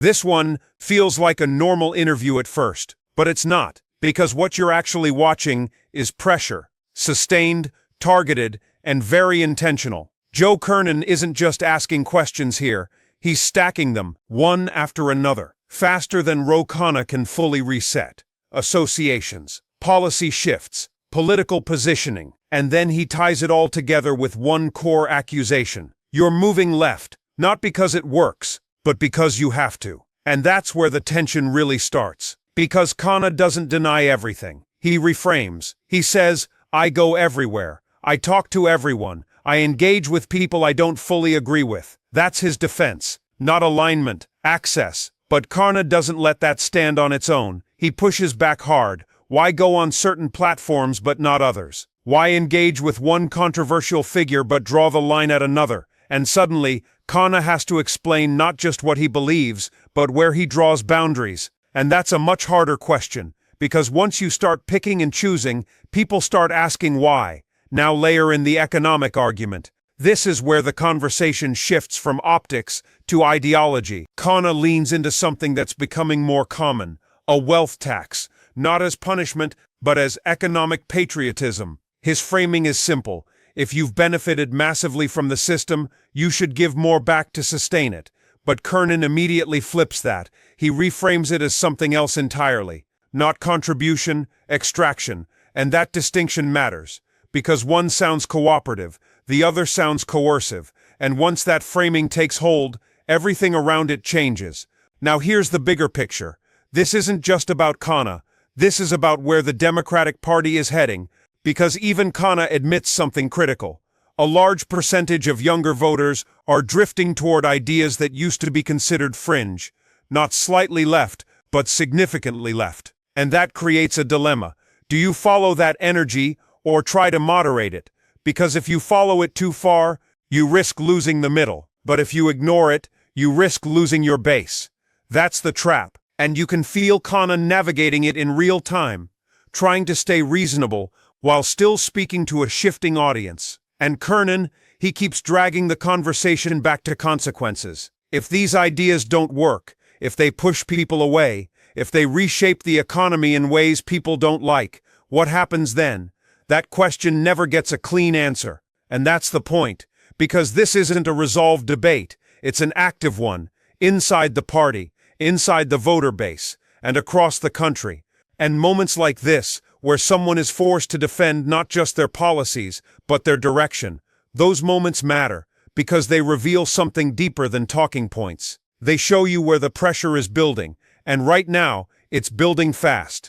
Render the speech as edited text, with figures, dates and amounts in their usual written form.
This one feels like a normal interview at first, but it's not, because what you're actually watching is pressure, sustained, targeted, and very intentional. Joe Kernen isn't just asking questions here, he's stacking them, one after another, faster than Ro Khanna can fully reset. Associations, policy shifts, political positioning, and then he ties it all together with one core accusation. You're moving left, not because it works, but because you have to. And that's where the tension really starts. Because Khanna doesn't deny everything. He reframes. He says, I go everywhere. I talk to everyone. I engage with people I don't fully agree with. That's his defense. Not alignment, access. But Khanna doesn't let that stand on its own. He pushes back hard. Why go on certain platforms but not others? Why engage with one controversial figure but draw the line at another? And suddenly, Khanna has to explain not just what he believes, but where he draws boundaries. And that's a much harder question, because once you start picking and choosing, people start asking why. Now layer in the economic argument. This is where the conversation shifts from optics to ideology. Khanna leans into something that's becoming more common, a wealth tax, not as punishment, but as economic patriotism. His framing is simple. If you've benefited massively from the system, you should give more back to sustain it. But Kernen immediately flips that. He reframes it as something else entirely. Not contribution, extraction. And that distinction matters. Because one sounds cooperative, the other sounds coercive. And once that framing takes hold, everything around it changes. Now here's the bigger picture. This isn't just about Khanna. This is about where the Democratic Party is heading. Because even Khanna admits something critical. A large percentage of younger voters are drifting toward ideas that used to be considered fringe. Not slightly left, but significantly left. And that creates a dilemma. Do you follow that energy or try to moderate it? Because if you follow it too far, you risk losing the middle. But if you ignore it, you risk losing your base. That's the trap. And you can feel Khanna navigating it in real time, trying to stay reasonable while still speaking to a shifting audience. And Kernen, he keeps dragging the conversation back to consequences. If these ideas don't work, if they push people away, if they reshape the economy in ways people don't like, what happens then? That question never gets a clean answer. And that's the point, because this isn't a resolved debate, it's an active one, inside the party, inside the voter base, and across the country. And moments like this, where someone is forced to defend not just their policies, but their direction, those moments matter, because they reveal something deeper than talking points. They show you where the pressure is building, and right now, it's building fast.